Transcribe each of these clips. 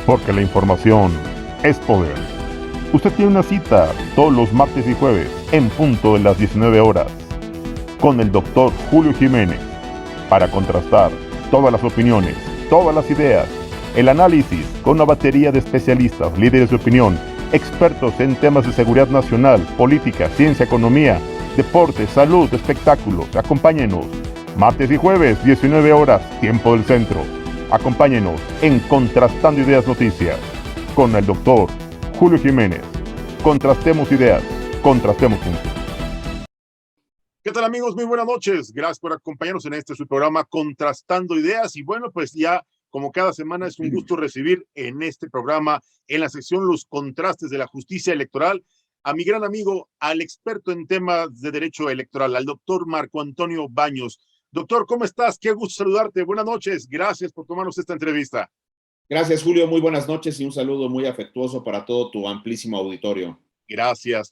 porque la información es poder. Usted tiene una cita todos los martes y jueves en punto de las 19 horas con el doctor Julio Jiménez para contrastar todas las opiniones, todas las ideas, el análisis con una batería de especialistas, líderes de opinión, expertos en temas de seguridad nacional, política, ciencia, economía, deporte, salud, espectáculos. Acompáñenos martes y jueves, 19 horas, tiempo del centro. Acompáñenos en Contrastando Ideas Noticias con el doctor Julio Jiménez. Contrastemos ideas, contrastemos juntos. ¿Qué tal, amigos? Muy buenas noches. Gracias por acompañarnos en su programa Contrastando Ideas. Y bueno, pues ya como cada semana es un gusto recibir en este programa, en la sección Los Contrastes de la Justicia Electoral, a mi gran amigo, al experto en temas de derecho electoral, al doctor Marco Antonio Baños. Doctor, ¿cómo estás? Qué gusto saludarte. Buenas noches. Gracias por tomarnos esta entrevista. Gracias, Julio. Muy buenas noches y un saludo muy afectuoso para todo tu amplísimo auditorio. Gracias.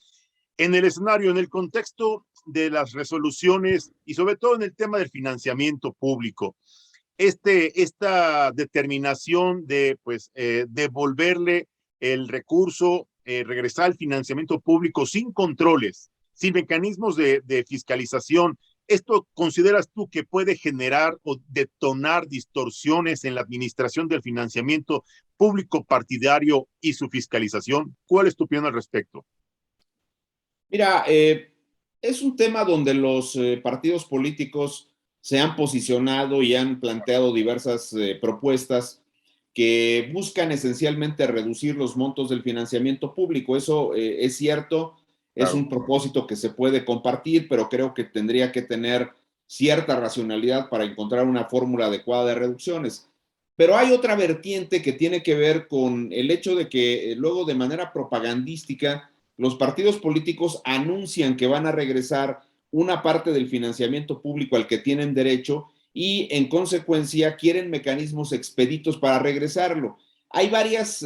En el escenario, en el contexto de las resoluciones y sobre todo en el tema del financiamiento público, esta determinación de devolverle el recurso, regresar al financiamiento público sin controles, sin mecanismos de fiscalización, ¿esto consideras tú que puede generar o detonar distorsiones en la administración del financiamiento público partidario y su fiscalización? ¿Cuál es tu opinión al respecto? Mira, es un tema donde los partidos políticos se han posicionado y han planteado diversas propuestas que buscan esencialmente reducir los montos del financiamiento público. Eso es cierto, es un propósito que se puede compartir, pero creo que tendría que tener cierta racionalidad para encontrar una fórmula adecuada de reducciones. Pero hay otra vertiente que tiene que ver con el hecho de que luego de manera propagandística los partidos políticos anuncian que van a regresar una parte del financiamiento público al que tienen derecho y en consecuencia quieren mecanismos expeditos para regresarlo. Hay varias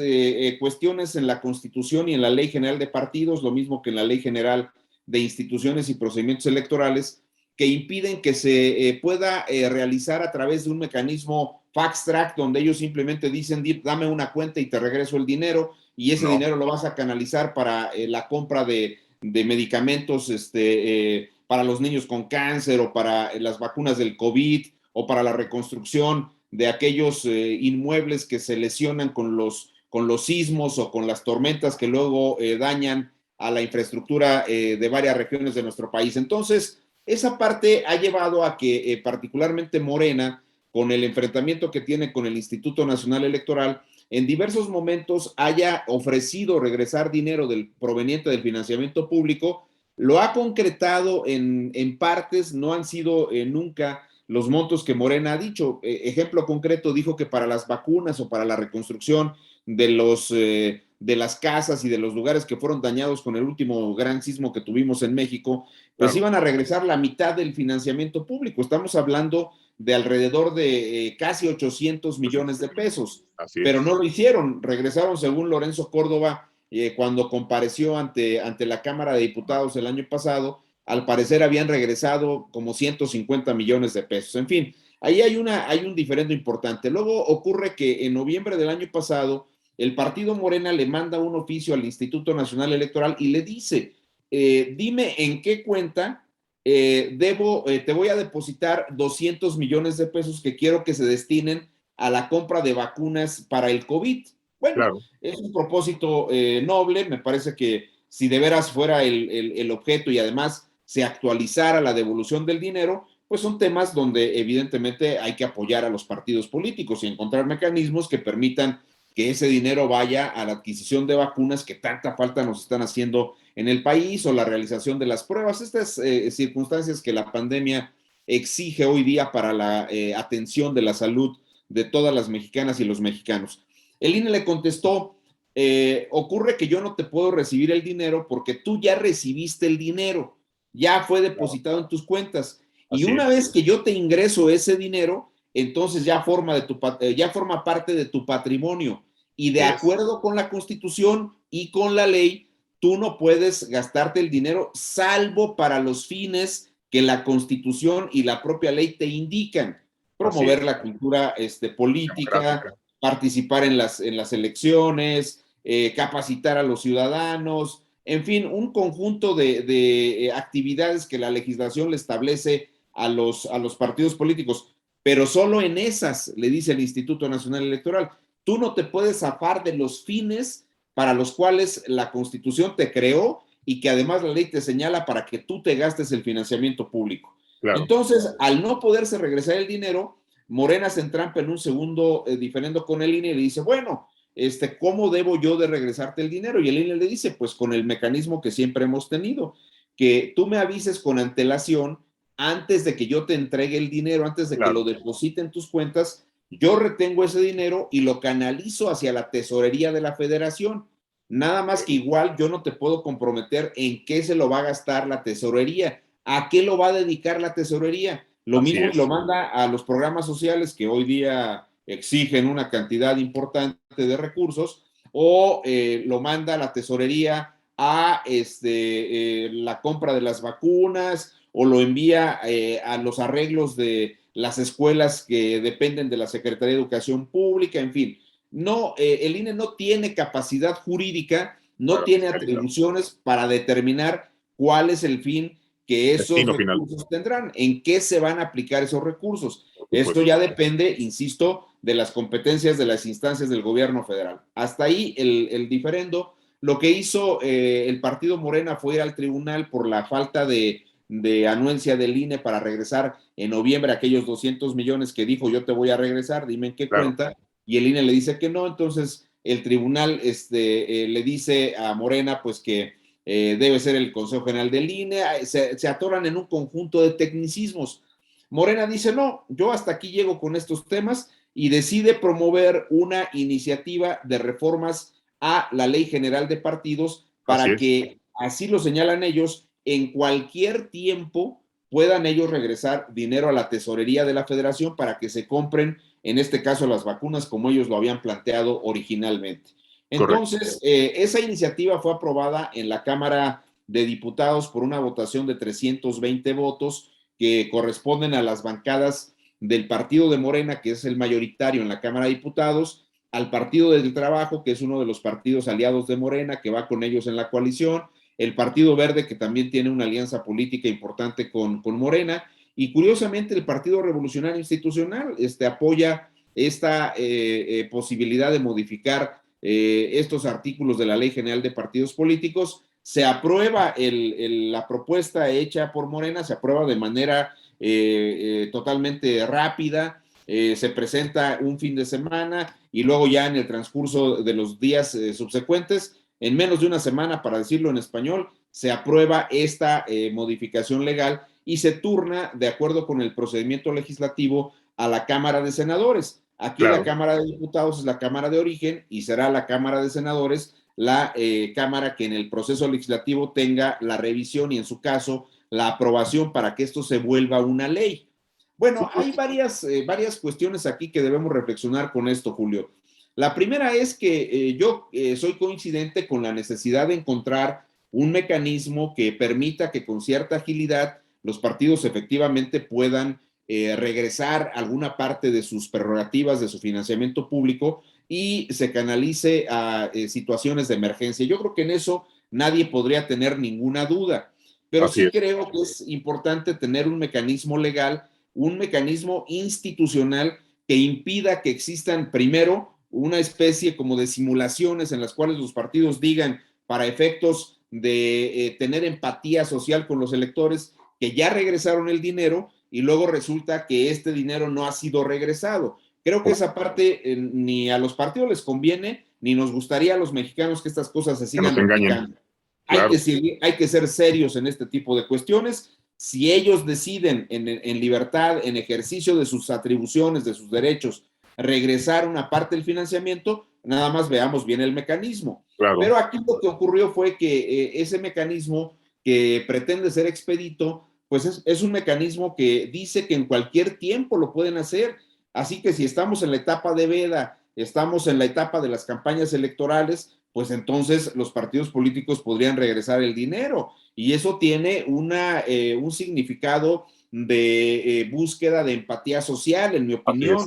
cuestiones en la Constitución y en la Ley General de Partidos, lo mismo que en la Ley General de Instituciones y Procedimientos Electorales, que impiden que se pueda realizar a través de un mecanismo fast track, donde ellos simplemente dicen, dame una cuenta y te regreso el dinero, y ese dinero lo vas a canalizar para la compra de medicamentos para los niños con cáncer o para las vacunas del COVID o para la reconstrucción de aquellos inmuebles que se lesionan con los sismos o con las tormentas que luego dañan a la infraestructura de varias regiones de nuestro país. Entonces, esa parte ha llevado a que particularmente Morena, con el enfrentamiento que tiene con el Instituto Nacional Electoral, en diversos momentos haya ofrecido regresar dinero proveniente del financiamiento público, lo ha concretado en partes, no han sido nunca los montos que Morena ha dicho. Ejemplo concreto, dijo que para las vacunas o para la reconstrucción de las casas y de los lugares que fueron dañados con el último gran sismo que tuvimos en México, pues iban a regresar la mitad del financiamiento público. Estamos hablando de alrededor de casi 800 millones de pesos, pero no lo hicieron. Regresaron, según Lorenzo Córdoba, cuando compareció ante la Cámara de Diputados el año pasado, al parecer habían regresado como 150 millones de pesos. En fin, ahí hay un diferendo importante. Luego ocurre que en noviembre del año pasado, el partido Morena le manda un oficio al Instituto Nacional Electoral y le dice, dime en qué cuenta te voy a depositar 200 millones de pesos que quiero que se destinen a la compra de vacunas para el COVID. Bueno, es un propósito noble. Me parece que si de veras fuera el objeto y además se actualizara la devolución del dinero, pues son temas donde evidentemente hay que apoyar a los partidos políticos y encontrar mecanismos que permitan que ese dinero vaya a la adquisición de vacunas que tanta falta nos están haciendo en el país, o la realización de las pruebas. Estas circunstancias que la pandemia exige hoy día para la atención de la salud de todas las mexicanas y los mexicanos. El INE le contestó, ocurre que yo no te puedo recibir el dinero porque tú ya recibiste el dinero, ya fue depositado en tus cuentas, y una vez que yo te ingreso ese dinero, entonces ya forma parte de tu patrimonio, y de acuerdo con la Constitución y con la ley, tú no puedes gastarte el dinero salvo para los fines que la Constitución y la propia ley te indican. Promover la cultura política, participar en las elecciones, capacitar a los ciudadanos, en fin, un conjunto de actividades que la legislación le establece a los partidos políticos, pero solo en esas, le dice el Instituto Nacional Electoral. Tú no te puedes zafar de los fines para los cuales la Constitución te creó y que además la ley te señala para que tú te gastes el financiamiento público. Claro. Entonces, al no poderse regresar el dinero, Morena se entrampa en un segundo diferendo con el INE y le dice, bueno, ¿cómo debo yo de regresarte el dinero? Y el INE le dice, pues con el mecanismo que siempre hemos tenido, que tú me avises con antelación antes de que yo te entregue el dinero, antes de que lo deposite en tus cuentas, yo retengo ese dinero y lo canalizo hacia la tesorería de la federación. Nada más que igual yo no te puedo comprometer en qué se lo va a gastar la tesorería, a qué lo va a dedicar la tesorería. Lo mismo lo manda a los programas sociales que hoy día exigen una cantidad importante de recursos, o lo manda a la tesorería a la compra de las vacunas, o lo envía a los arreglos de las escuelas que dependen de la Secretaría de Educación Pública, en fin. No, el INE no tiene capacidad jurídica, no tiene atribuciones para determinar cuál es el fin que esos recursos tendrán, en qué se van a aplicar esos recursos. Esto ya depende, insisto, de las competencias de las instancias del gobierno federal. Hasta ahí el diferendo. Lo que hizo el partido Morena fue ir al tribunal por la falta de anuencia del INE para regresar en noviembre aquellos 200 millones que dijo yo te voy a regresar, dime en qué cuenta, y el INE le dice que no, entonces el tribunal le dice a Morena pues que debe ser el Consejo General del INE, se atoran en un conjunto de tecnicismos. Morena dice no, yo hasta aquí llego con estos temas y decide promover una iniciativa de reformas a la Ley General de Partidos para que, así lo señalan ellos, en cualquier tiempo puedan ellos regresar dinero a la tesorería de la federación para que se compren, en este caso, las vacunas como ellos lo habían planteado originalmente. Entonces, esa iniciativa fue aprobada en la Cámara de Diputados por una votación de 320 votos que corresponden a las bancadas del Partido de Morena, que es el mayoritario en la Cámara de Diputados, al Partido del Trabajo, que es uno de los partidos aliados de Morena, que va con ellos en la coalición, el Partido Verde, que también tiene una alianza política importante con Morena, y curiosamente el Partido Revolucionario Institucional apoya esta posibilidad de modificar estos artículos de la Ley General de Partidos Políticos. Se aprueba la propuesta hecha por Morena, se aprueba de manera totalmente rápida, se presenta un fin de semana y luego ya en el transcurso de los días subsecuentes, en menos de una semana, para decirlo en español, se aprueba esta modificación legal y se turna, de acuerdo con el procedimiento legislativo, a la Cámara de Senadores. Aquí la Cámara de Diputados es la Cámara de origen y será la Cámara de Senadores la Cámara que en el proceso legislativo tenga la revisión y en su caso la aprobación para que esto se vuelva una ley. Bueno, hay varias cuestiones aquí que debemos reflexionar con esto, Julio. La primera es que yo soy coincidente con la necesidad de encontrar un mecanismo que permita que con cierta agilidad los partidos efectivamente puedan regresar alguna parte de sus prerrogativas, de su financiamiento público y se canalice a situaciones de emergencia. Yo creo que en eso nadie podría tener ninguna duda, pero sí creo que es importante tener un mecanismo legal, un mecanismo institucional que impida que existan primero una especie como de simulaciones en las cuales los partidos digan para efectos de tener empatía social con los electores que ya regresaron el dinero y luego resulta que este dinero no ha sido regresado. Creo que esa parte ni a los partidos les conviene, ni nos gustaría a los mexicanos que estas cosas se sigan replicando. Hay que ser serios en este tipo de cuestiones. Si ellos deciden en libertad, en ejercicio de sus atribuciones, de sus derechos, regresar una parte del financiamiento, nada más veamos bien el mecanismo. Pero aquí lo que ocurrió fue que ese mecanismo que pretende ser expedito, pues es un mecanismo que dice que en cualquier tiempo lo pueden hacer. Así que si estamos en la etapa de veda, estamos en la etapa de las campañas electorales, pues entonces los partidos políticos podrían regresar el dinero. Y eso tiene un significado de búsqueda de empatía social, en mi opinión.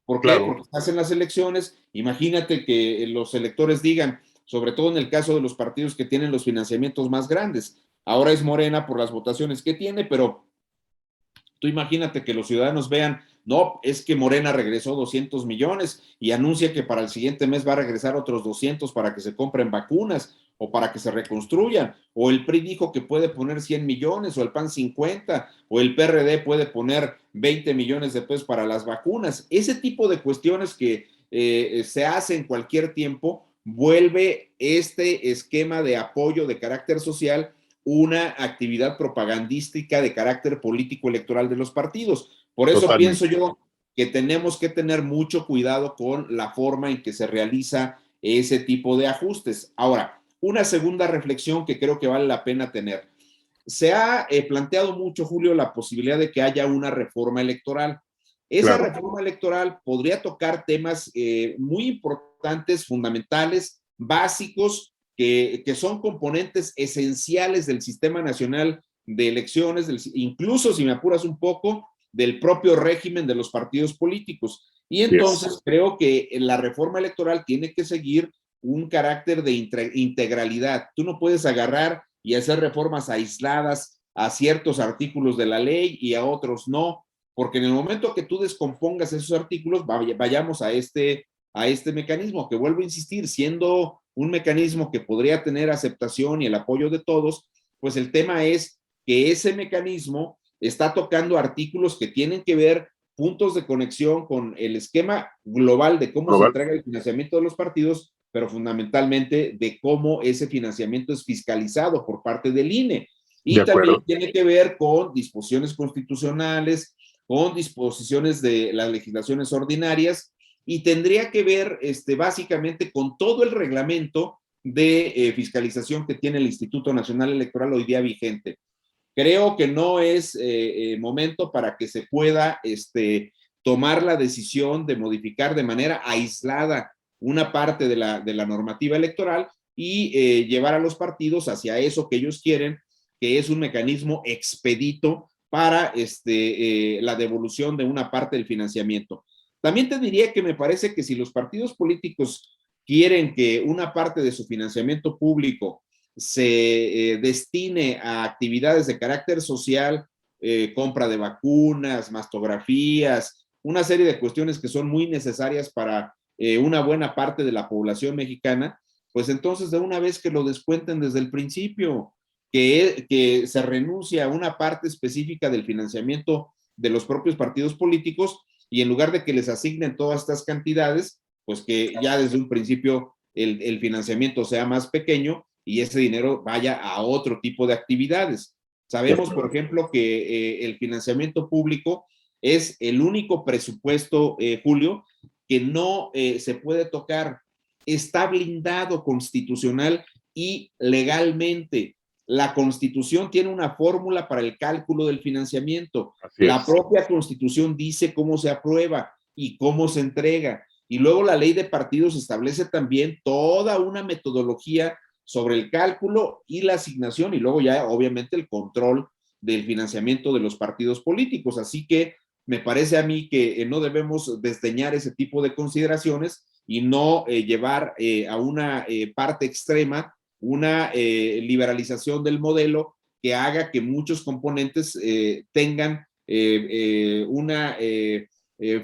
¿Por qué? Claro. Porque hacen las elecciones. Imagínate que los electores digan, sobre todo en el caso de los partidos que tienen los financiamientos más grandes. Ahora es Morena por las votaciones que tiene, pero tú imagínate que los ciudadanos vean, no, es que Morena regresó 200 millones y anuncia que para el siguiente mes va a regresar otros 200 para que se compren vacunas o para que se reconstruyan, o el PRI dijo que puede poner 100 millones, o el PAN 50, o el PRD puede poner 20 millones de pesos para las vacunas. Ese tipo de cuestiones que se hace en cualquier tiempo vuelve este esquema de apoyo de carácter social una actividad propagandística de carácter político electoral de los partidos. Por eso Totalmente. pienso yo que tenemos que tener mucho cuidado con la forma en que se realiza ese tipo de ajustes. Ahora, una segunda reflexión que creo que vale la pena tener. Se ha planteado mucho, Julio, la posibilidad de que haya una reforma electoral. Esa reforma electoral podría tocar temas muy importantes, fundamentales, básicos, que son componentes esenciales del sistema nacional de elecciones, incluso, si me apuras un poco, del propio régimen de los partidos políticos. Y entonces creo que la reforma electoral tiene que seguir un carácter de integralidad. Tú no puedes agarrar y hacer reformas aisladas a ciertos artículos de la ley y a otros no, porque en el momento que tú descompongas esos artículos, vayamos a este mecanismo, que vuelvo a insistir, siendo un mecanismo que podría tener aceptación y el apoyo de todos, pues el tema es que ese mecanismo está tocando artículos que tienen que ver puntos de conexión con el esquema global de cómo se entrega el financiamiento de los partidos, pero fundamentalmente de cómo ese financiamiento es fiscalizado por parte del INE. Y también tiene que ver con disposiciones constitucionales, con disposiciones de las legislaciones ordinarias, y tendría que ver básicamente con todo el reglamento de fiscalización que tiene el Instituto Nacional Electoral hoy día vigente. Creo que no es momento para que se pueda tomar la decisión de modificar de manera aislada una parte de la normativa electoral y llevar a los partidos hacia eso que ellos quieren, que es un mecanismo expedito para la devolución de una parte del financiamiento. También te diría que me parece que si los partidos políticos quieren que una parte de su financiamiento público se destine a actividades de carácter social, compra de vacunas, mastografías, una serie de cuestiones que son muy necesarias para una buena parte de la población mexicana, pues entonces de una vez que lo descuenten desde el principio, que se renuncia a una parte específica del financiamiento de los propios partidos políticos y en lugar de que les asignen todas estas cantidades, pues que ya desde un principio el financiamiento sea más pequeño y ese dinero vaya a otro tipo de actividades. Sabemos, por ejemplo, que el financiamiento público es el único presupuesto, Julio, que no se puede tocar. Está blindado constitucional y legalmente. La Constitución tiene una fórmula para el cálculo del financiamiento. La propia Constitución dice cómo se aprueba y cómo se entrega. Y luego la ley de partidos establece también toda una metodología sobre el cálculo y la asignación y luego ya obviamente el control del financiamiento de los partidos políticos. Así que me parece a mí que no debemos desdeñar ese tipo de consideraciones y no llevar a una parte extrema una liberalización del modelo que haga que muchos componentes tengan una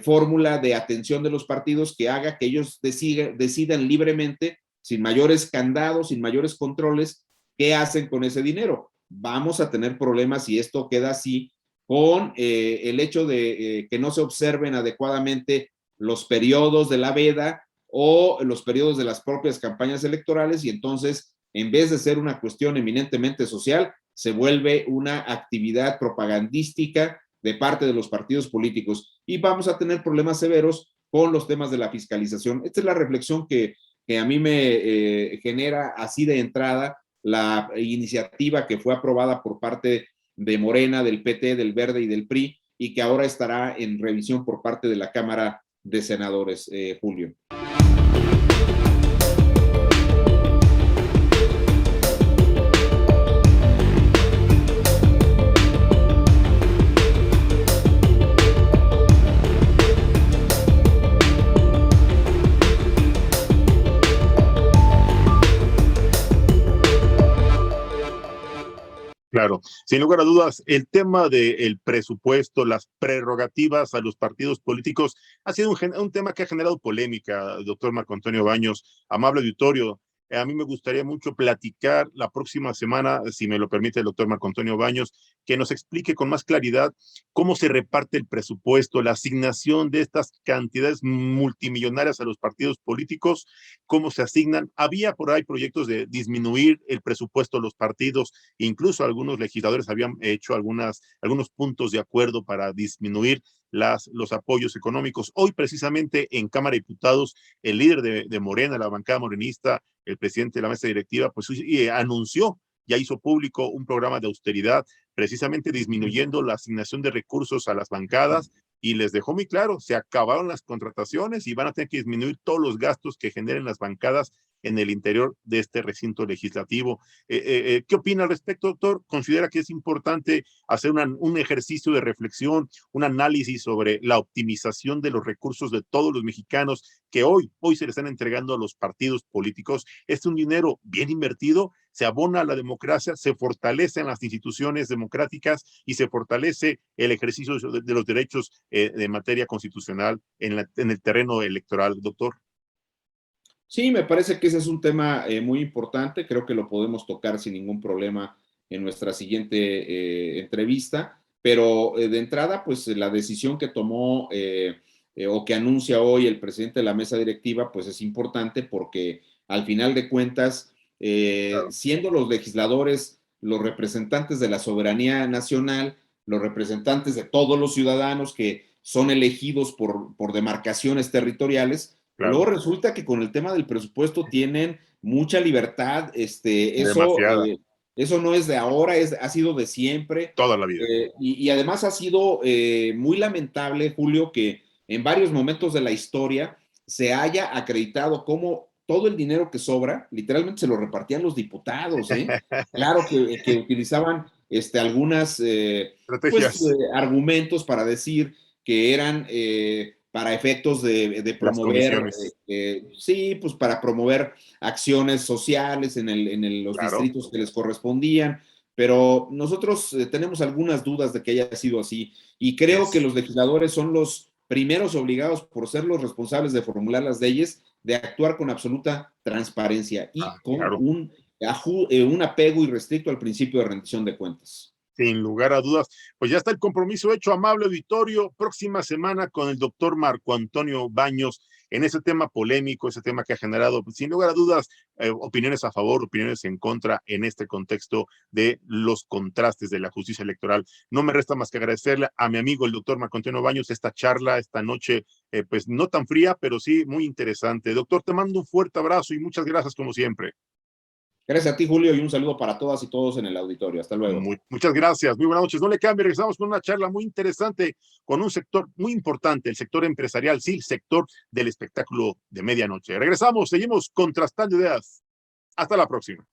fórmula de atención de los partidos que haga que ellos decidan libremente, sin mayores candados, sin mayores controles, qué hacen con ese dinero. Vamos a tener problemas si esto queda así con el hecho de que no se observen adecuadamente los periodos de la veda o los periodos de las propias campañas electorales y entonces, en vez de ser una cuestión eminentemente social, se vuelve una actividad propagandística de parte de los partidos políticos y vamos a tener problemas severos con los temas de la fiscalización. Esta es la reflexión que a mí me genera así de entrada la iniciativa que fue aprobada por parte de Morena, del PT, del Verde y del PRI y que ahora estará en revisión por parte de la Cámara de Senadores, Julio. Claro, sin lugar a dudas, el tema del presupuesto, las prerrogativas a los partidos políticos, ha sido un tema que ha generado polémica, doctor Marco Antonio Baños, amable auditorio. A mí me gustaría mucho platicar la próxima semana, si me lo permite el doctor Marco Antonio Baños, que nos explique con más claridad cómo se reparte el presupuesto, la asignación de estas cantidades multimillonarias a los partidos políticos, cómo se asignan. Había por ahí proyectos de disminuir el presupuesto de los partidos. Incluso algunos legisladores habían hecho algunos puntos de acuerdo para disminuir los apoyos económicos. Hoy, precisamente, en Cámara de Diputados, el líder de Morena, la bancada morenista, el presidente de la mesa directiva, pues anunció, ya hizo público un programa de austeridad, precisamente disminuyendo la asignación de recursos a las bancadas, y les dejó muy claro, se acabaron las contrataciones y van a tener que disminuir todos los gastos que generen las bancadas en el interior de este recinto legislativo. ¿Qué opina al respecto, doctor? ¿Considera que es importante hacer un ejercicio de reflexión, un análisis sobre la optimización de los recursos de todos los mexicanos que hoy se le están entregando a los partidos políticos? Es un dinero bien invertido, se abona a la democracia, se fortalecen las instituciones democráticas y se fortalece el ejercicio de los derechos de materia constitucional en el terreno electoral, doctor. Sí, me parece que ese es un tema muy importante. Creo que lo podemos tocar sin ningún problema en nuestra siguiente entrevista. Pero de entrada, pues la decisión que tomó o que anuncia hoy el presidente de la mesa directiva, pues es importante porque al final de cuentas, Claro. siendo los legisladores los representantes de la soberanía nacional, los representantes de todos los ciudadanos que son elegidos por demarcaciones territoriales, pues Claro. luego resulta que con el tema del presupuesto tienen mucha libertad, Demasiada. eso no es de ahora, ha sido de siempre, Toda la vida. y además ha sido muy lamentable, Julio, que en varios momentos de la historia se haya acreditado cómo todo el dinero que sobra, literalmente se lo repartían los diputados, ¿eh? Claro que utilizaban algunas Estrategias. argumentos para decir que eran para efectos de Las promover, comisiones. sí, pues para promover acciones sociales en los Claro. distritos que les correspondían, pero nosotros tenemos algunas dudas de que haya sido así y creo que Es. los legisladores son los primeros obligados por ser los responsables de formular las leyes, de actuar con absoluta transparencia y con Claro. un apego irrestricto al principio de rendición de cuentas. Sin lugar a dudas, pues ya está el compromiso hecho, amable auditorio, próxima semana con el doctor Marco Antonio Baños en ese tema polémico, ese tema que ha generado, pues, sin lugar a dudas, opiniones a favor, opiniones en contra en este contexto de los contrastes de la justicia electoral. No me resta más que agradecerle a mi amigo el doctor Marco Antonio Baños esta charla, esta noche, pues no tan fría, pero sí muy interesante. Doctor, te mando un fuerte abrazo y muchas gracias como siempre. Gracias a ti, Julio, y un saludo para todas y todos en el auditorio. Hasta luego. Muchas gracias, muy buenas noches. No le cambie, regresamos con una charla muy interesante con un sector muy importante, el sector empresarial, sí, el sector del espectáculo de medianoche. Regresamos, seguimos contrastando ideas. Hasta la próxima.